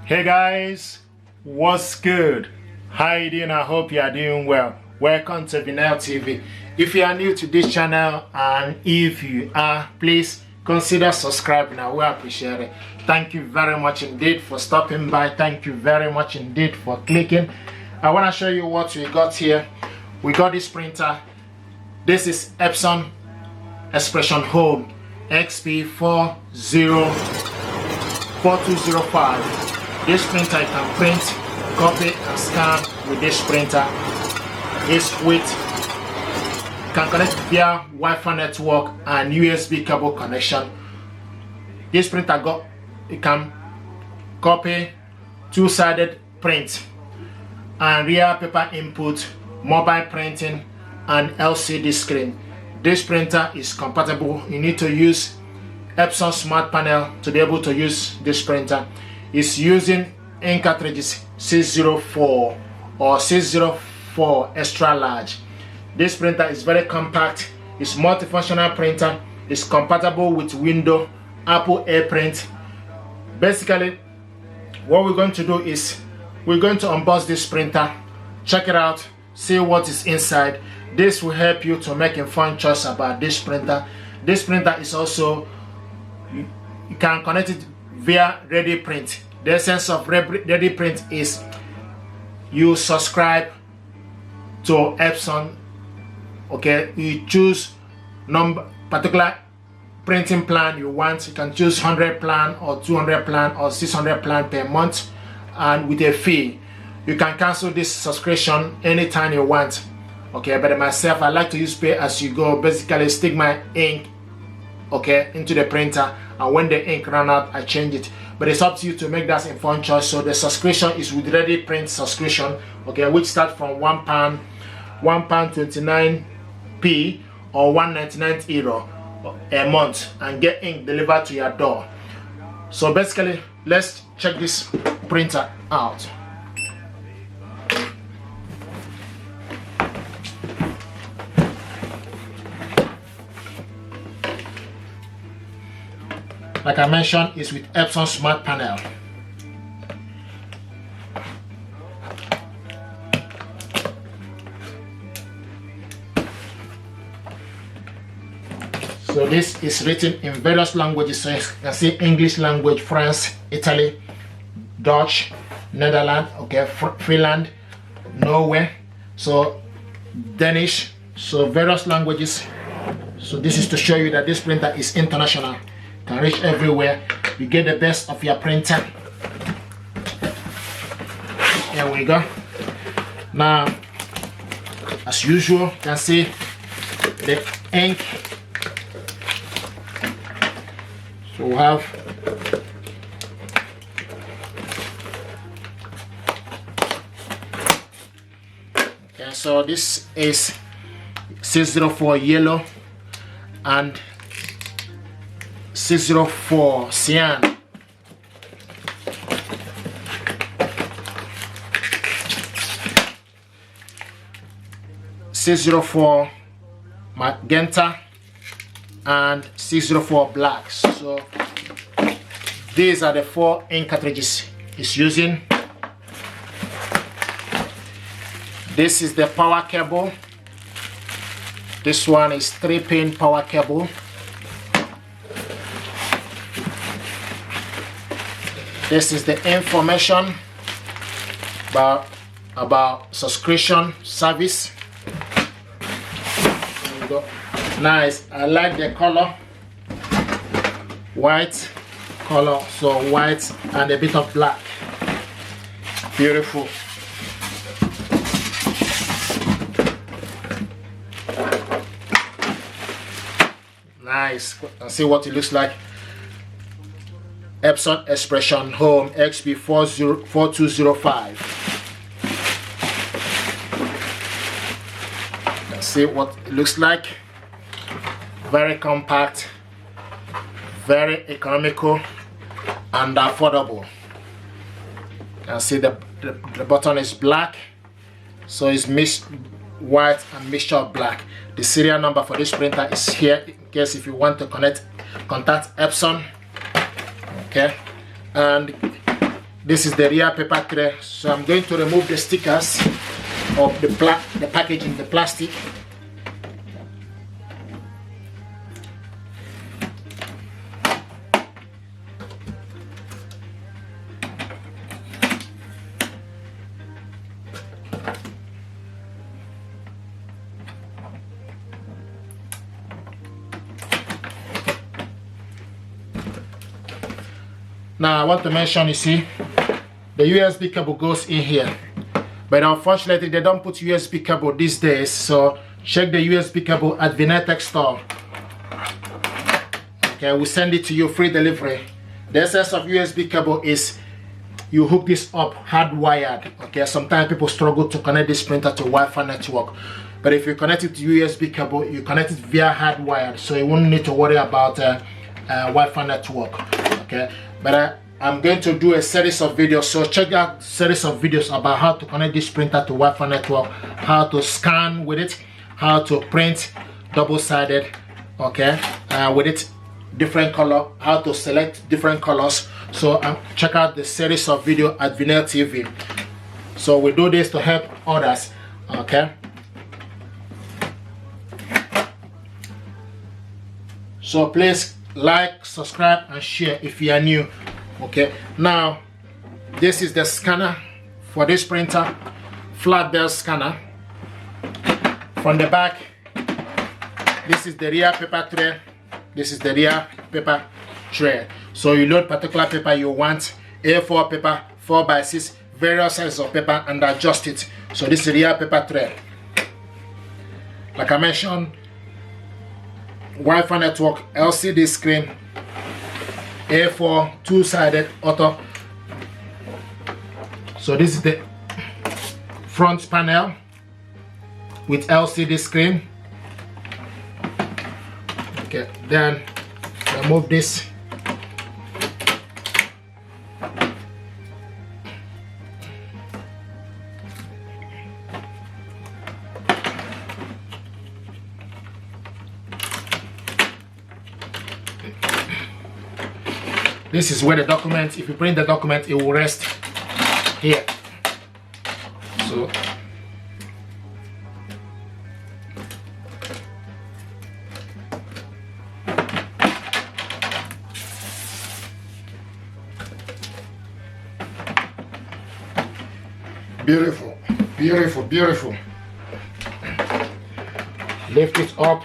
Hey guys, what's good? How you doing? I hope you are doing well. Welcome to Vinyl TV. If you are new to this channel, and if you are, please consider subscribing. I will appreciate it. Thank you very much indeed for stopping by. Thank you very much indeed for clicking. I want to show you what we got here. We got this printer. This is Epson Home XP-4205. This printer, you can print, copy and scan with this printer. Can connect via Wi-Fi network and USB cable connection. This printer it can copy two-sided print and rear paper input, mobile printing and LCD screen. This printer is compatible. You need to use Epson Smart Panel to be able to use this printer. It's using ink cartridges 604 or 604 extra large. This printer is very compact. It's multifunctional printer. It's compatible with Windows, Apple AirPrint. Basically, what we're going to do is we're going to unbox this printer, check it out, see what is inside. This will help you to make informed choice about this printer. This printer is also, you can connect it via Ready Print. The essence of Ready Print is you subscribe to Epson. Okay, you choose particular printing plan you want. You can choose 100 plan or 200 plan or 600 plan per month, and with a fee. You can cancel this subscription anytime you want. Okay, but myself, I like to use pay as you go. Basically, stick my ink, okay, into the printer, and when the ink run out, I change it. But it's up to you to make that informed choice. So the subscription is with Ready Print subscription, okay, which starts from £1, £1.29p or €1.99 a month, and get ink delivered to your door. So basically, let's check this printer out. Like I mentioned, it's with Epson Smart Panel. So this is written in various languages. So you can see English language, France, Italy, Dutch, Netherlands, okay, Finland, Norway, so Danish, so various languages. So this is to show you that this printer is international. Can reach everywhere. You get the best of your printer. Here we go. Now, as usual, you can see the ink. So we have okay, so this is 604 yellow and 604 cyan. .604 magenta and 604 black. So these are the 4 ink cartridges it's using. This is the power cable. This one is 3-pin power cable. This is the information about subscription service. There we go. Nice. I like the color. White color. So white and a bit of black. Beautiful. Nice. Let's see what it looks like. Epson Home XP-4205. Let's see what it looks like. Very compact, very economical and affordable. You can see the button is black, so it's mixed white and mixture of black. The serial number for this printer is here in case if you want to contact Epson. Okay, and This is the rear paper tray. So I'm going to remove the stickers of the packaging, the plastic. Now I want to mention, you see, the USB cable goes in here, but unfortunately they don't put USB cable these days, so check the USB cable at Vinetech store. Okay, we'll send it to you, free delivery. The essence of USB cable is you hook this up hardwired. Okay, sometimes people struggle to connect this printer to Wi-Fi network, but if you connect it to USB cable, you connect it via hardwired, so you won't need to worry about Wi-Fi network. Okay, but I'm going to do a series of videos, so check out series of videos about how to connect this printer to Wi-Fi network, how to scan with it, how to print double-sided, okay, with it different color, how to select different colors. So check out the series of video at Vinyl TV. So we do this to help others. Okay, so please like, subscribe and share if you are new. Okay, now this is the scanner for this printer, flat belt scanner. From the back, this is the rear paper tray. This is the rear paper tray. So you load particular paper you want, A4 paper, 4x6, various sizes of paper, and adjust it. So this is the rear paper tray. Like I mentioned, Wi-Fi network, LCD screen, A4, two-sided auto. So this is the front panel with LCD screen. Okay, then remove this. This is where the document, if you print the document, it will rest here. So beautiful, beautiful, beautiful. Lift it up.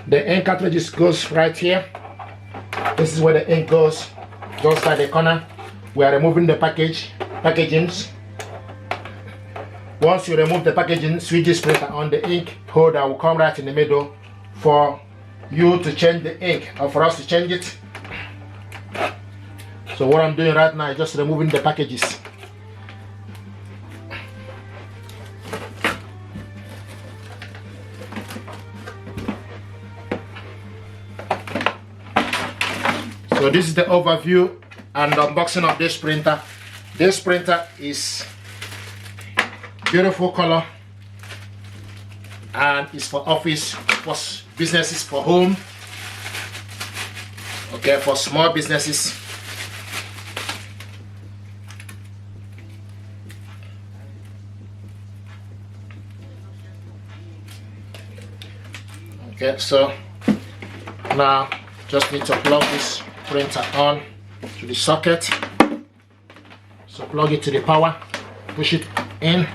The ink cartridges goes right here. This is where the ink goes, just by the corner. We are removing the packagings. Once you remove the packaging, switch this printer on, the ink holder will come right in the middle for you to change the ink or for us to change it. So what I'm doing right now is just removing the packages. So this is the overview and unboxing of this printer. This printer is beautiful color and it's for office, for businesses, for home, okay, for small businesses. Okay, so now just need to plug this printer on to the socket. So plug it to the power, push it in.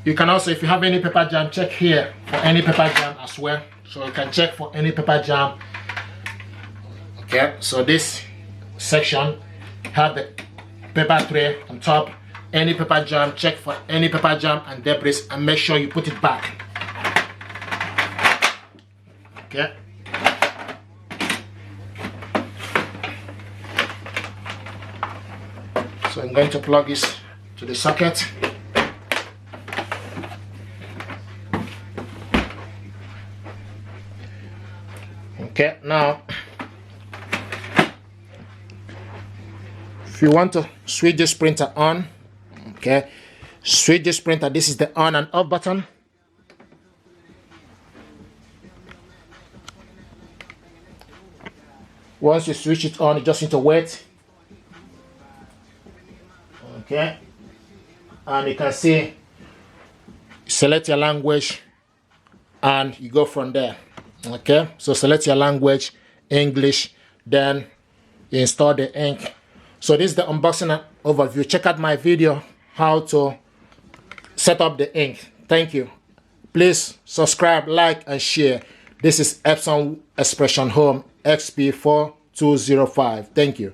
You can also, if you have any paper jam, check here for any paper jam as well. So you can check for any paper jam. Okay, so this section have the paper tray on top. Any paper jam, check for any paper jam and debris and make sure you put it back. Okay. So I'm going to plug this to the socket. Okay, now if you want to switch this printer on, okay, switch this printer. This is the on and off button. Once you switch it on, you just need to wait and you can see, select your language and you go from there. Okay, so select your language, English, then you install the ink. So this is the unboxing and overview. Check out my video how to set up the ink. Thank you. Please subscribe, like, and share. This is Epson Expression Home XP-4205. Thank you.